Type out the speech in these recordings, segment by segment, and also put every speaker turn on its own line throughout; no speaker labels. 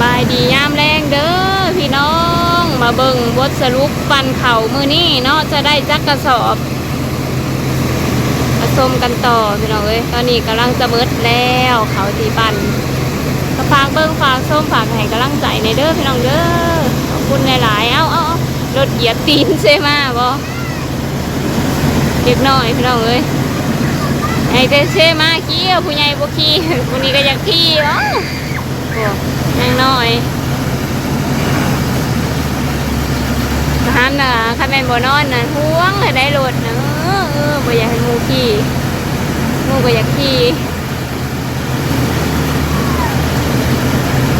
บายดียามแรงเด้อพี่น้องมาเบิ่งบทสรุปปันเข่ามือนี้เนาะจะได้จักกระสอบผสมกันต่อพี่น้องเอ้ยตอนนี้กำลังจะเบิดแล้วเขาที่ปันก็ฝากเบิ่งฝากส้มฝากให้กำลังใจในเด้อพี่น้องเด้อขอบคุณหลายๆเอารถเหยียบตีนใช่ไหมบ่เด็กน้อยพี่น้องเอ้ยไอ้เต้เช่มาขี้ผู้ใหญ่บ่ขี้ผู้นี้ก็อยากขี้เอ้ายังน้อยหันน่ะคันแม่นบ่นอนน่ะห่วงให้ได้รถนะบ่อยากให้หมู่ขี่หมู่ก็อยากขี่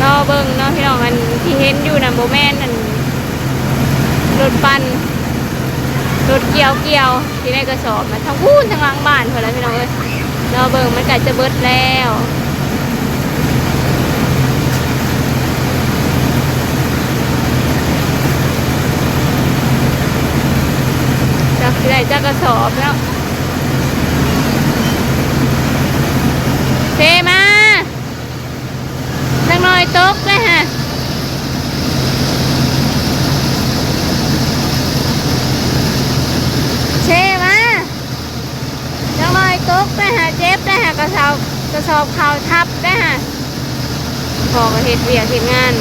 รอเบิ่งเนาะพี่น้องอันที่เห็นอยู่น่ะบ่แม่นนั่นรถปั่นรถเกี่ยวที่ในกระสอบมันทั้งพูนทั้งหลังบ้านเพิ่นแล้วพี่น้องเอ้ยรอเบิ่งมันใกล้จะเบิดแล้วได้จักกระสอบแล้วเทมาจังหน่อยตกเลยฮะเทมาจังหน่อยตกเลยฮะเจ็บเลยฮะกระสอบข่าวทับได้ฮะพอกระเทศเวียกเห็นงาน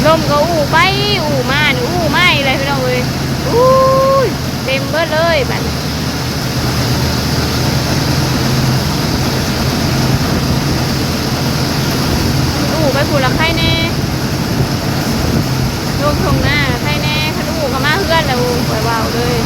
ลมก็อู้ไปอู้มาอู้ไม่เลยพี่น้องเลยอู้เต็มเบิดเลยแบบอู้ไปผูละไข่แน่ลมทงหน้าไข่แน่ขันอู้ก็มาเพื่อนแล้วปล่อยเบาเลย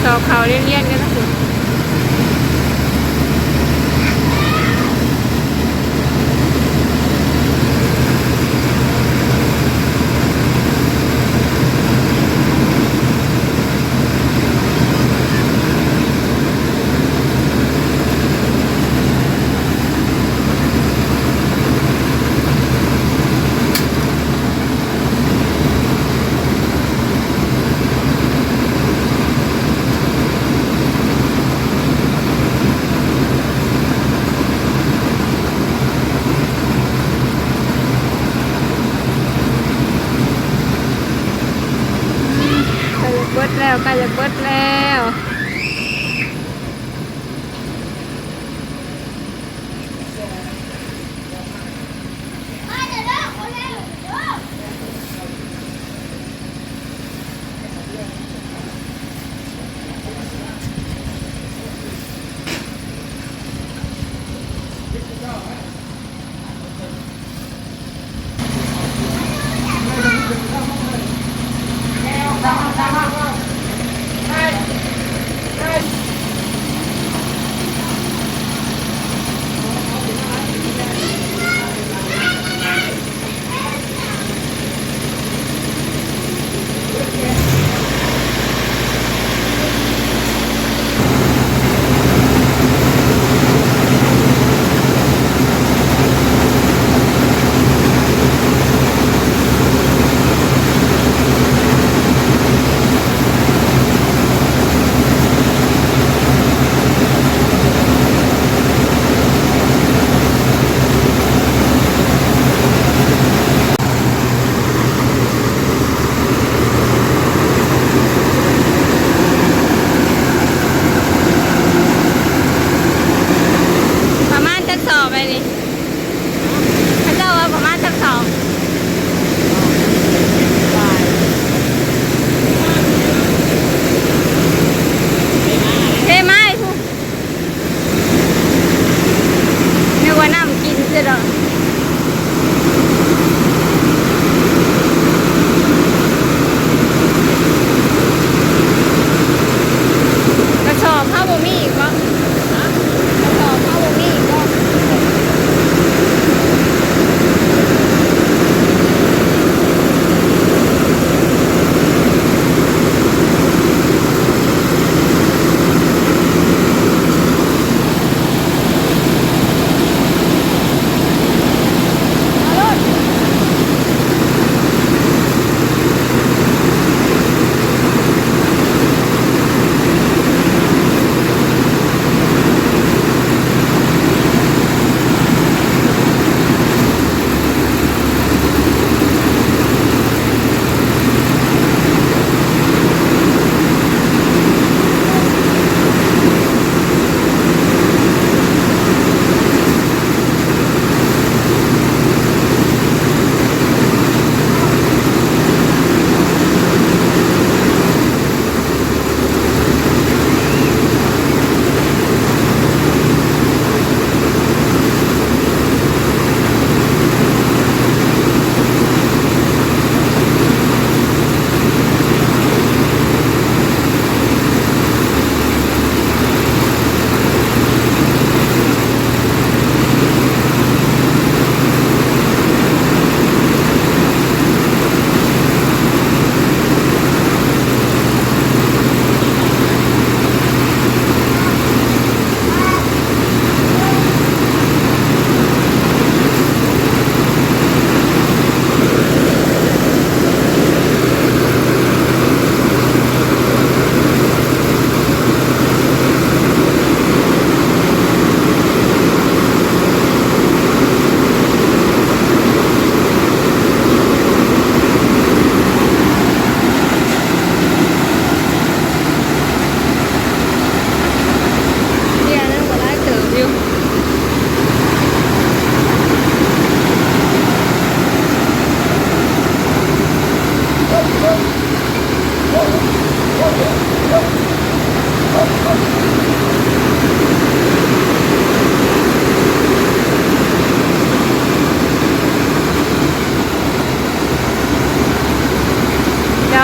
สอบเขาเลี่ยนๆกันนะคุณใกล้จะเบิดแล้ว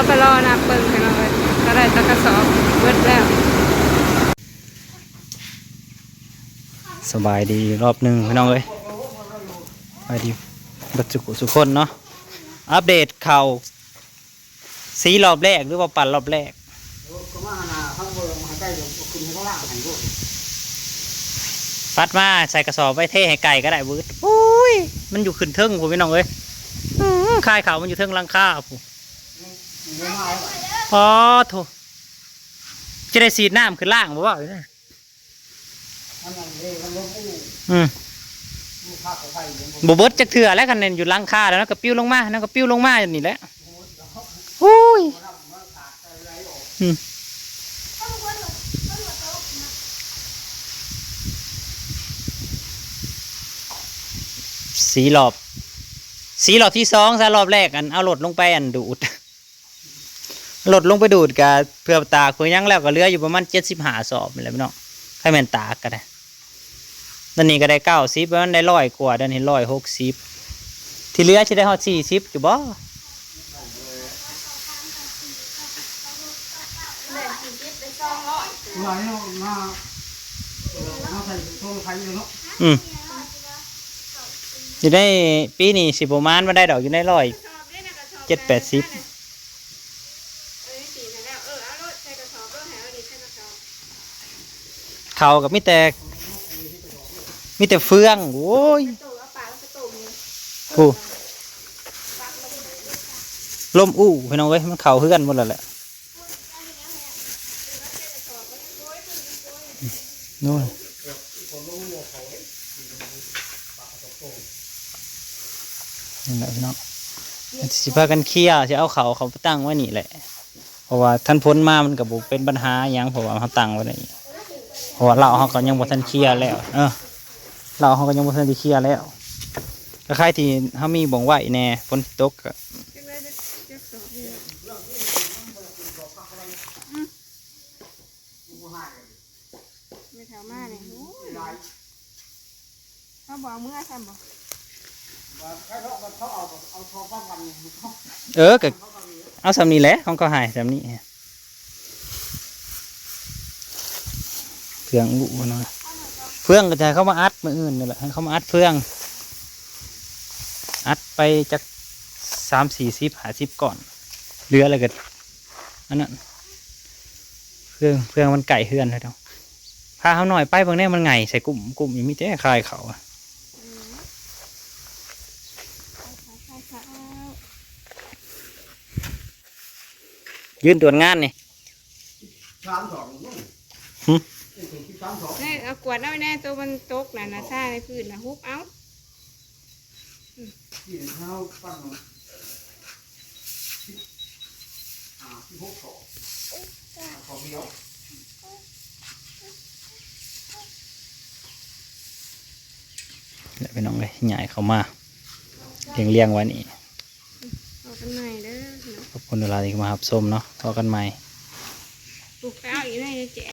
ไปรอนับเบิ่งกันเลยก็ได้จักกระสอบเบิดแล้ว
สบายดีรอบหนึ่งพี่น้องเอ้ยสบายดีบัดจุกุสุคนเนาะอัปเดตข่าวสีรอบแรกหรือว่าปั่นรอบแรกปัดมาใส่กระสอบไว้เท่ให้ไก่ก็ได้เบิดโอ้ยมันอยู่ขึ้นเทิงผมพี่น้องเอ้ยคายเขามันอยู่เทิงหลังคาผมพอโถจะได้สีน้ำขึ้นล่างบ่ว่าอยู่นะบ่เบิดจักเถื่อแล้วกันเนี่ยอยู่หลังคาแล้วก็ปิ้วลงมาแล้วก็ปิ้วลงมาอย่างนี้แหละโอ้ยสีรอบที่สองซะรอบแรกอันเอารถลงไปอันดูดรถลงไปดูดกับเพื่อตากเพื่อยังแล้วก็เหลืออยู่ประมาณ75 สอบอะไรพี่น้องให้แม่นตากกันนะนั่นนี่ก็ได้90แล้วมันได้100 กว่าด้านนี้160ที่เหลือจะได้ฮอด40อยู่บ่อยู่ได้ปีนี้สิประมาณมาได้ดอกอยู่ได้170-80เขากับมิแต่เฟืองโอ้ยโอ้ลมอู้พี่น้องเว้ยมันเข่าเฮือนหมดแล้วแหละนู่นนี่แหละพี่น้องสิพากันเคลียร์จะเอาเขาไปตั้งไว้นี่แหละเพราะว่าท่านพ้นมามันกับบุเป็นปัญหาอย่างเพราะว่าเขาตั้งไว้นี่เพราะว่าเราเขาก็ยังบ่ทันเคลียร์แล้วเราเขาก็ยังบ่ทันได้เคลียร์แล้วก็คล้ายที่เขามีบ่งไหวแน่ฝนตกก็
ไม่แถวมาเนี่ยเขาบอกเมื่อทำบอก
ก็เอาสำนีแหละของเขาหายสำนีเฟืองบุหน่อยเฟืองก็จะเข้ามาอัดมืออื่นนี่แหละให้เขามาอัดเฟืองอัดไปจาก30-50ก่อนเรืออะไรกันอันนั้นเฟืองมันไก่เฮือนเลยเนาะพาเขาหน่อยไปบางแน่มันไงใส่กลุ่มยังมีแต่คายเขายืนตรวจงานนี่
นี่เอากวดเอาแน่ตัวมันตกน่ะนะซ่าในพื้นนะฮุบเอา
เดี๋ยวไปน้องเลยใหญ่เข้ามาเลี้ยงไว้นี่
เอากันใหม่เด้อ
ขอบคุณเวลาที่มารับชมเนาะพอกันใหม่
ปลูกไปเอาอีกหน่อยจะแจก